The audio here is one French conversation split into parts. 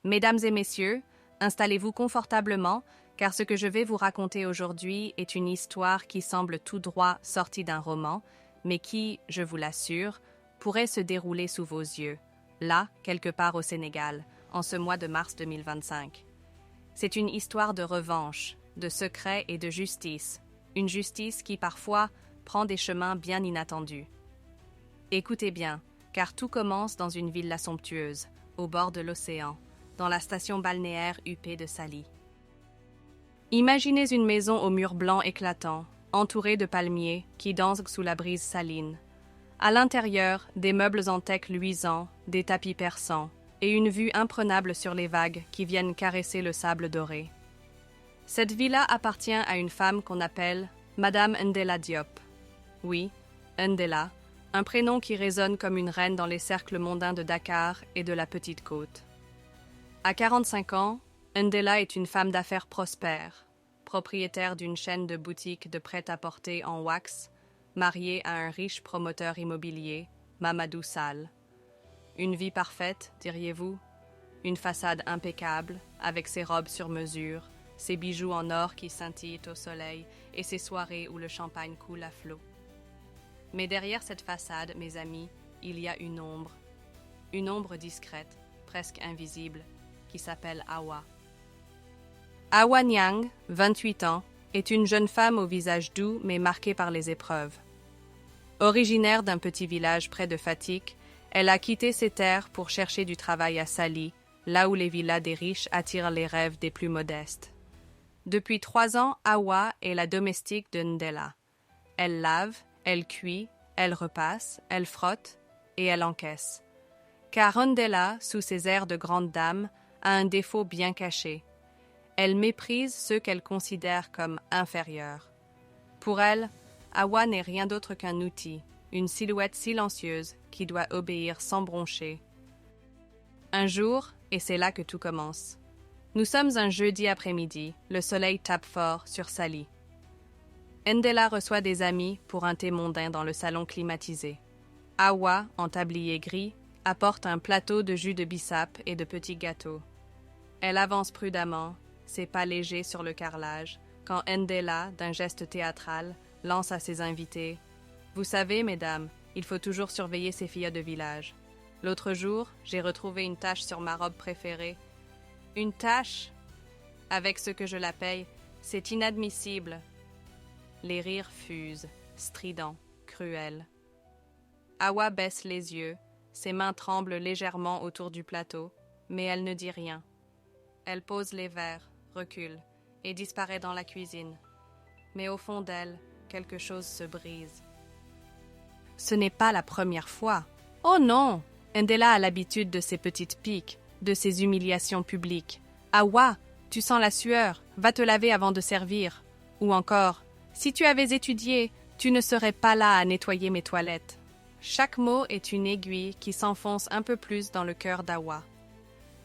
Mesdames et messieurs, installez-vous confortablement, car ce que je vais vous raconter aujourd'hui est une histoire qui semble tout droit sortie d'un roman, mais qui, je vous l'assure, pourrait se dérouler sous vos yeux, là, quelque part au Sénégal, en ce mois de mars 2025. C'est une histoire de revanche, de secret et de justice, une justice qui parfois prend des chemins bien inattendus. Écoutez bien, car tout commence dans une villa somptueuse, au bord de l'océan, dans la station balnéaire huppée de Saly. Imaginez une maison aux murs blancs éclatants, entourée de palmiers qui dansent sous la brise saline. À l'intérieur, des meubles en teck luisants, des tapis persans, et une vue imprenable sur les vagues qui viennent caresser le sable doré. Cette villa appartient à une femme qu'on appelle Madame Ndella Diop. Oui, Ndella, un prénom qui résonne comme une reine dans les cercles mondains de Dakar et de la Petite Côte. À 45 ans, Ndella est une femme d'affaires prospère, propriétaire d'une chaîne de boutiques de prêt-à-porter en wax, mariée à un riche promoteur immobilier, Mamadou Sall. Une vie parfaite, diriez-vous? Une façade impeccable, avec ses robes sur mesure, ses bijoux en or qui scintillent au soleil et ses soirées où le champagne coule à flots. Mais derrière cette façade, mes amis, il y a une ombre discrète, presque invisible, qui s'appelle Awa. Awa Niang, 28 ans, est une jeune femme au visage doux mais marqué par les épreuves. Originaire d'un petit village près de Fatick, elle a quitté ses terres pour chercher du travail à Saly, là où les villas des riches attirent les rêves des plus modestes. Depuis 3 ans, Awa est la domestique de Ndella. Elle lave, elle cuit, elle repasse, elle frotte et elle encaisse. Car Ndella, sous ses airs de grande dame, a un défaut bien caché. Elle méprise ceux qu'elle considère comme inférieurs. Pour elle, Awa n'est rien d'autre qu'un outil, une silhouette silencieuse qui doit obéir sans broncher. Un jour, et c'est là que tout commence. Nous sommes un jeudi après-midi, le soleil tape fort sur Saly. Ndella reçoit des amis pour un thé mondain dans le salon climatisé. Awa, en tablier gris, apporte un plateau de jus de bissap et de petits gâteaux. Elle avance prudemment, ses pas légers sur le carrelage, quand Ndella, d'un geste théâtral, lance à ses invités « Vous savez, mesdames, il faut toujours surveiller ces filles de village. L'autre jour, j'ai retrouvé une tache sur ma robe préférée. Une tache? Avec ce que je la paye, c'est inadmissible. » Les rires fusent, stridents, cruels. Awa baisse les yeux, ses mains tremblent légèrement autour du plateau, mais elle ne dit rien. Elle pose les verres, recule et disparaît dans la cuisine. Mais au fond d'elle, quelque chose se brise. Ce n'est pas la première fois. Oh non! Ndella a l'habitude de ces petites piques, de ces humiliations publiques. Awa, tu sens la sueur, va te laver avant de servir. Ou encore, si tu avais étudié, tu ne serais pas là à nettoyer mes toilettes. Chaque mot est une aiguille qui s'enfonce un peu plus dans le cœur d'Awa.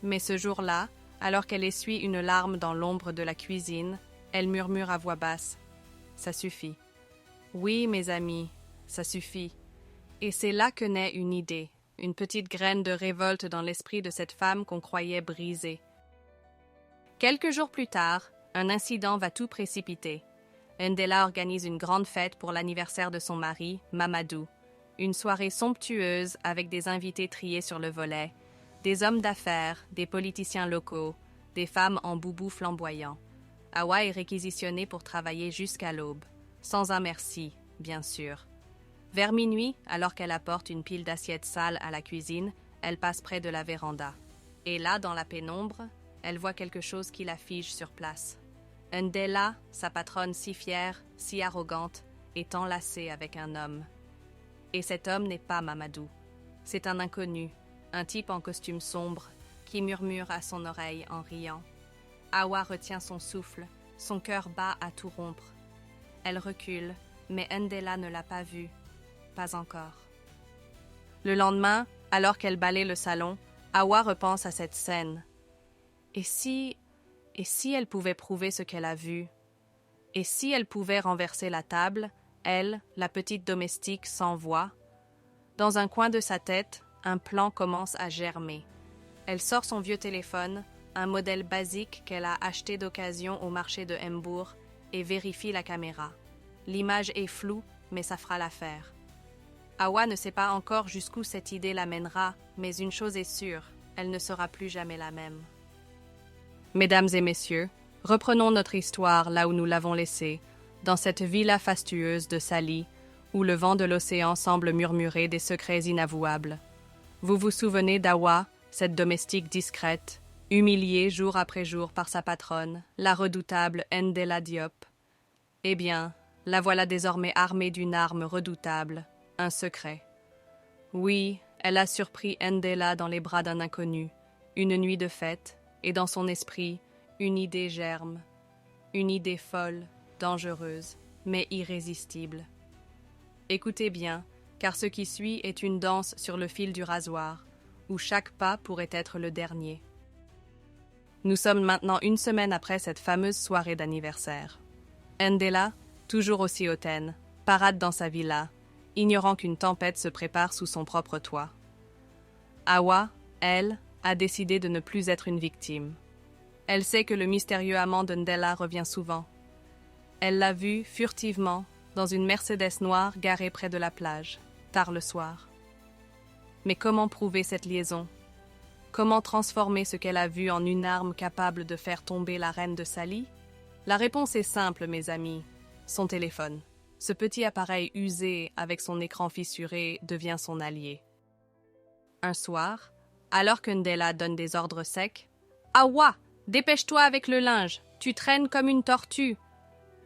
Mais ce jour-là, alors qu'elle essuie une larme dans l'ombre de la cuisine, elle murmure à voix basse « Ça suffit. Oui, mes amis, ça suffit. » Et c'est là que naît une idée, une petite graine de révolte dans l'esprit de cette femme qu'on croyait brisée. Quelques jours plus tard, un incident va tout précipiter. Ndella organise une grande fête pour l'anniversaire de son mari, Mamadou. Une soirée somptueuse avec des invités triés sur le volet, des hommes d'affaires, des politiciens locaux, des femmes en boubou flamboyants. Awa est réquisitionnée pour travailler jusqu'à l'aube, sans un merci, bien sûr. Vers minuit, alors qu'elle apporte une pile d'assiettes sales à la cuisine, elle passe près de la véranda. Et là, dans la pénombre, elle voit quelque chose qui la fige sur place. Ndella, sa patronne si fière, si arrogante, est enlacée avec un homme. Et cet homme n'est pas Mamadou. C'est un inconnu, un type en costume sombre, qui murmure à son oreille en riant. Awa retient son souffle, son cœur bat à tout rompre. Elle recule, mais Ndella ne l'a pas vu. Pas encore. Le lendemain, alors qu'elle balaie le salon, Awa repense à cette scène. Et si elle pouvait prouver ce qu'elle a vu? Et si elle pouvait renverser la table, elle, la petite domestique sans voix? Dans un coin de sa tête, un plan commence à germer. Elle sort son vieux téléphone, un modèle basique qu'elle a acheté d'occasion au marché de Hambourg, et vérifie la caméra. L'image est floue, mais ça fera l'affaire. Awa ne sait pas encore jusqu'où cette idée l'amènera, mais une chose est sûre, elle ne sera plus jamais la même. Mesdames et messieurs, reprenons notre histoire là où nous l'avons laissée, dans cette villa fastueuse de Sally, où le vent de l'océan semble murmurer des secrets inavouables. Vous vous souvenez d'Awa, cette domestique discrète, humiliée jour après jour par sa patronne, la redoutable Ndella Diop? Eh bien, la voilà désormais armée d'une arme redoutable, un secret. Oui, elle a surpris Ndella dans les bras d'un inconnu, une nuit de fête, et dans son esprit, une idée germe, une idée folle, dangereuse, mais irrésistible. Écoutez bien, car ce qui suit est une danse sur le fil du rasoir, où chaque pas pourrait être le dernier. Nous sommes maintenant une semaine après cette fameuse soirée d'anniversaire. Ndella, toujours aussi hautaine, parade dans sa villa, ignorant qu'une tempête se prépare sous son propre toit. Awa, elle, a décidé de ne plus être une victime. Elle sait que le mystérieux amant de Ndella revient souvent. Elle l'a vu, furtivement, dans une Mercedes noire garée près de la plage, tard le soir. Mais comment prouver cette liaison? Comment transformer ce qu'elle a vu en une arme capable de faire tomber la reine de Sally? La réponse est simple, mes amis. Son téléphone. Ce petit appareil usé avec son écran fissuré devient son allié. Un soir, alors que Ndella donne des ordres secs, « Awa, dépêche-toi avec le linge, tu traînes comme une tortue !»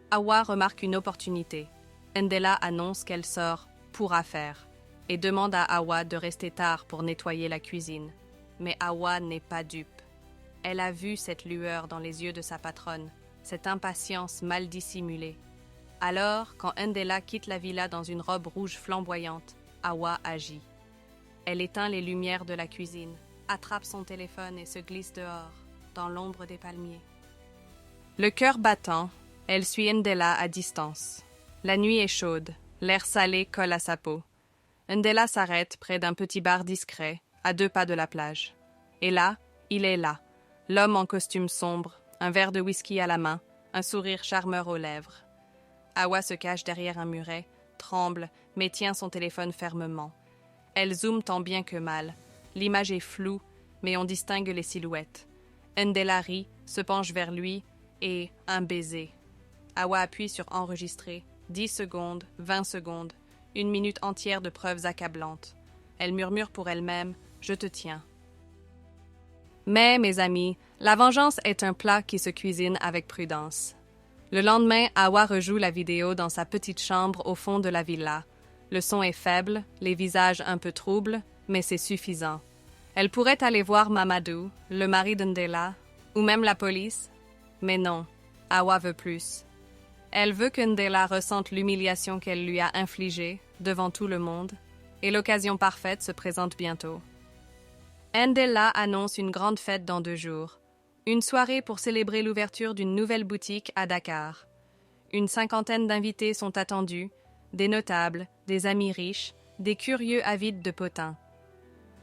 Awa remarque une opportunité. Ndella annonce qu'elle sort pour affaires et demande à Awa de rester tard pour nettoyer la cuisine. Mais Awa n'est pas dupe. Elle a vu cette lueur dans les yeux de sa patronne, cette impatience mal dissimulée. Alors, quand Ndella quitte la villa dans une robe rouge flamboyante, Awa agit. Elle éteint les lumières de la cuisine, attrape son téléphone et se glisse dehors, dans l'ombre des palmiers. Le cœur battant, elle suit Ndella à distance. La nuit est chaude, l'air salé colle à sa peau. Ndella s'arrête près d'un petit bar discret, à 2 pas de la plage. Et là, il est là, l'homme en costume sombre, un verre de whisky à la main, un sourire charmeur aux lèvres. Awa se cache derrière un muret, tremble, mais tient son téléphone fermement. Elle zoome tant bien que mal. L'image est floue, mais on distingue les silhouettes. Ndella rit, se penche vers lui, et un baiser. Awa appuie sur enregistrer. 10 secondes, 20 secondes, une minute entière de preuves accablantes. Elle murmure pour elle-même « Je te tiens ». Mais, mes amis, la vengeance est un plat qui se cuisine avec prudence. Le lendemain, Awa rejoue la vidéo dans sa petite chambre au fond de la villa. Le son est faible, les visages un peu troubles, mais c'est suffisant. Elle pourrait aller voir Mamadou, le mari de Ndella, ou même la police. Mais non, Awa veut plus. Elle veut que Ndella ressente l'humiliation qu'elle lui a infligée devant tout le monde, et l'occasion parfaite se présente bientôt. Ndella annonce une grande fête dans 2 jours, une soirée pour célébrer l'ouverture d'une nouvelle boutique à Dakar. Une 50aine d'invités sont attendus, des notables, des amis riches, des curieux avides de potins.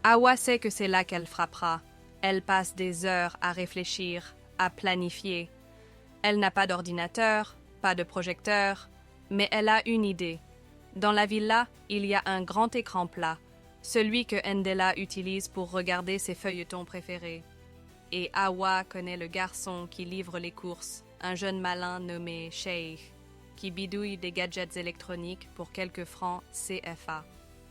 Awa sait que c'est là qu'elle frappera. Elle passe des heures à réfléchir, à planifier. Elle n'a pas d'ordinateur, pas de projecteur, mais elle a une idée. Dans la villa, il y a un grand écran plat, celui que Ndella utilise pour regarder ses feuilletons préférés. Et Awa connaît le garçon qui livre les courses, un jeune malin nommé Sheikh, qui bidouille des gadgets électroniques pour quelques francs CFA.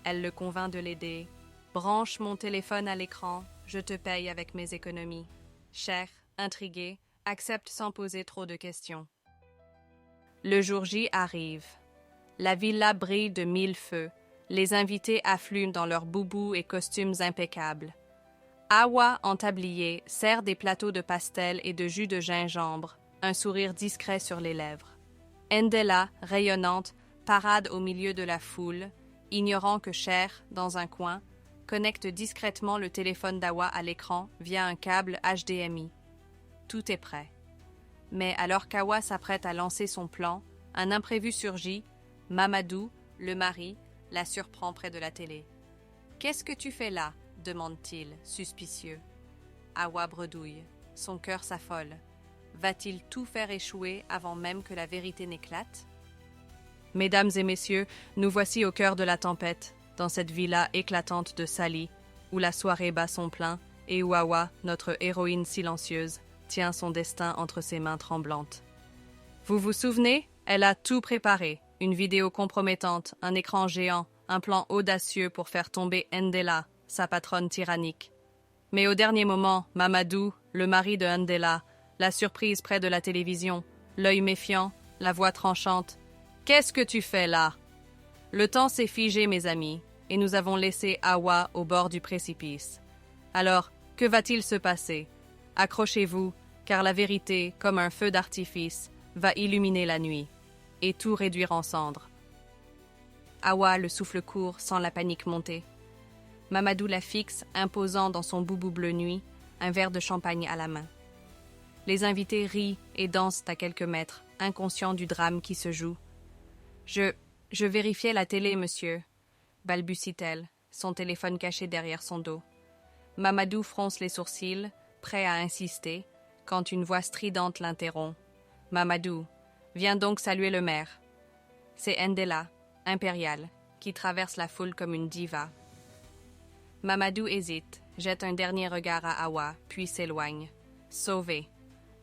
Elle le convainc de l'aider. « Branche mon téléphone à l'écran, je te paye avec mes économies. » Sheikh, intrigué, accepte sans poser trop de questions. Le jour J arrive. La villa brille de 1000 feux. Les invités affluent dans leurs boubous et costumes impeccables. Awa, en tablier, sert des plateaux de pastel et de jus de gingembre, un sourire discret sur les lèvres. Ndella, rayonnante, parade au milieu de la foule, ignorant que Cher, dans un coin, connecte discrètement le téléphone d'Awa à l'écran via un câble HDMI. Tout est prêt. Mais alors qu'Awa s'apprête à lancer son plan, un imprévu surgit. Mamadou, le mari, la surprend près de la télé. « Qu'est-ce que tu fais là ?» demande-t-il, suspicieux. Hawa bredouille. Son cœur s'affole. Va-t-il tout faire échouer avant même que la vérité n'éclate? Mesdames et messieurs, nous voici au cœur de la tempête, dans cette villa éclatante de Sally, où la soirée bat son plein et où Hawa, notre héroïne silencieuse, tient son destin entre ses mains tremblantes. Vous vous souvenez? Elle a tout préparé. Une vidéo compromettante, un écran géant, un plan audacieux pour faire tomber Ndella, sa patronne tyrannique. Mais au dernier moment, Mamadou, le mari de Ndella, la surprise près de la télévision, l'œil méfiant, la voix tranchante. « Qu'est-ce que tu fais là ?» Le temps s'est figé, mes amis, et nous avons laissé Hawa au bord du précipice. Alors, que va-t-il se passer? Accrochez-vous, car la vérité, comme un feu d'artifice, va illuminer la nuit, et tout réduire en cendres. Hawa, le souffle court, sent la panique monter. Mamadou la fixe, imposant dans son boubou bleu nuit, un verre de champagne à la main. Les invités rient et dansent à quelques mètres, inconscients du drame qui se joue. Je vérifiais la télé, monsieur, balbutie-t-elle, son téléphone caché derrière son dos. Mamadou fronce les sourcils, prêt à insister, quand une voix stridente l'interrompt. Mamadou, viens donc saluer le maire. C'est Ndella, impériale, qui traverse la foule comme une diva. Mamadou hésite, jette un dernier regard à Hawa, puis s'éloigne. Sauvée.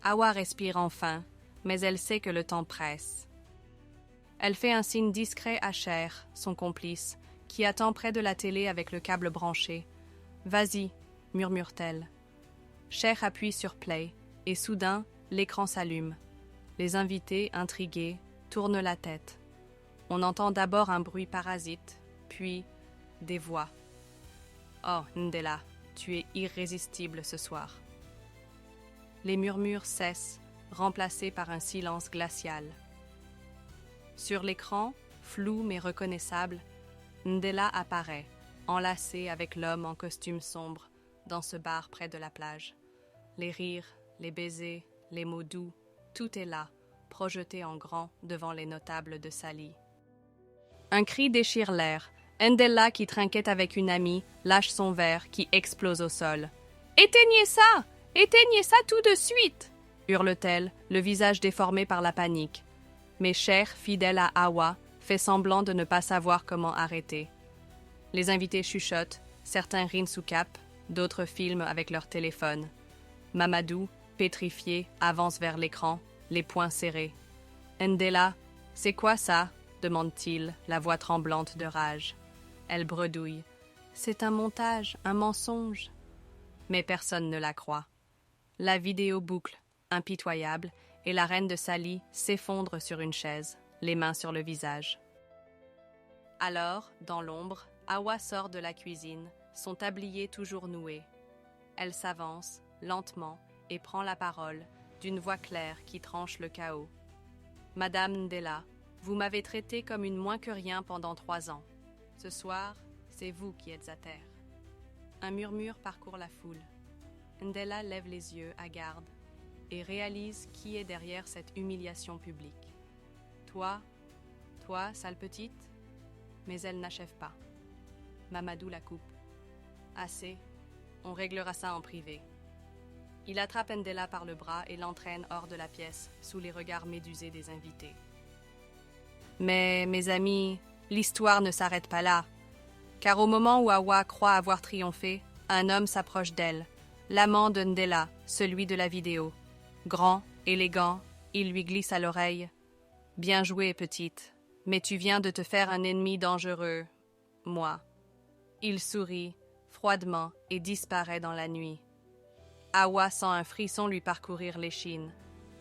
Hawa respire enfin, mais elle sait que le temps presse. Elle fait un signe discret à Cher, son complice, qui attend près de la télé avec le câble branché. « Vas-y », murmure-t-elle. Cher appuie sur play, et soudain, l'écran s'allume. Les invités, intrigués, tournent la tête. On entend d'abord un bruit parasite, puis des voix. « Oh, Ndella, tu es irrésistible ce soir. » Les murmures cessent, remplacés par un silence glacial. Sur l'écran, flou mais reconnaissable, Ndella apparaît, enlacée avec l'homme en costume sombre, dans ce bar près de la plage. Les rires, les baisers, les mots doux, tout est là, projeté en grand devant les notables de Sally. Un cri déchire l'air. Ndella, qui trinquait avec une amie, lâche son verre qui explose au sol. « Éteignez ça! Éteignez ça tout de suite !» hurle-t-elle, le visage déformé par la panique. Mais Cher, fidèle à Hawa, fait semblant de ne pas savoir comment arrêter. Les invités chuchotent, certains rient sous cape, d'autres filment avec leur téléphone. Mamadou, pétrifié, avance vers l'écran, les poings serrés. « Ndella, c'est quoi ça ?» demande-t-il, la voix tremblante de rage. Elle bredouille. « C'est un montage, un mensonge. » Mais personne ne la croit. La vidéo boucle, impitoyable, et la reine de Sally s'effondre sur une chaise, les mains sur le visage. Alors, dans l'ombre, Hawa sort de la cuisine, son tablier toujours noué. Elle s'avance, lentement, et prend la parole, d'une voix claire qui tranche le chaos. « Madame Ndella, vous m'avez traitée comme une moins que rien pendant 3 ans. Ce soir, c'est vous qui êtes à terre. » Un murmure parcourt la foule. Ndella lève les yeux, hagarde, et réalise qui est derrière cette humiliation publique. « Toi, sale petite ?» Mais elle n'achève pas. Mamadou la coupe. « Assez, on réglera ça en privé. » Il attrape Ndella par le bras et l'entraîne hors de la pièce, sous les regards médusés des invités. Mais, mes amis, l'histoire ne s'arrête pas là. Car au moment où Hawa croit avoir triomphé, un homme s'approche d'elle, l'amant de Ndella, celui de la vidéo. Grand, élégant, il lui glisse à l'oreille. « Bien joué, petite, mais tu viens de te faire un ennemi dangereux, moi. » Il sourit, froidement, et disparaît dans la nuit. Hawa sent un frisson lui parcourir l'échine.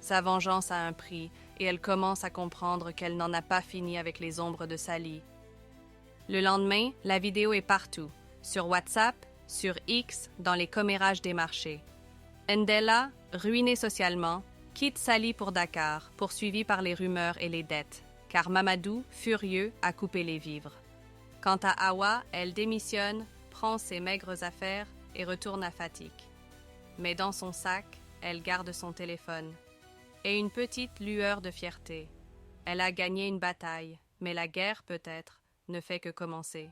Sa vengeance a un prix, et elle commence à comprendre qu'elle n'en a pas fini avec les ombres de Sally. Le lendemain, la vidéo est partout, sur WhatsApp, sur X, dans les commérages des marchés. Ndella, ruinée socialement, quitte Sally pour Dakar, poursuivie par les rumeurs et les dettes, car Mamadou, furieux, a coupé les vivres. Quant à Hawa, elle démissionne, prend ses maigres affaires et retourne à Fatik. Mais dans son sac, elle garde son téléphone et une petite lueur de fierté. Elle a gagné une bataille, mais la guerre, peut-être, ne fait que commencer.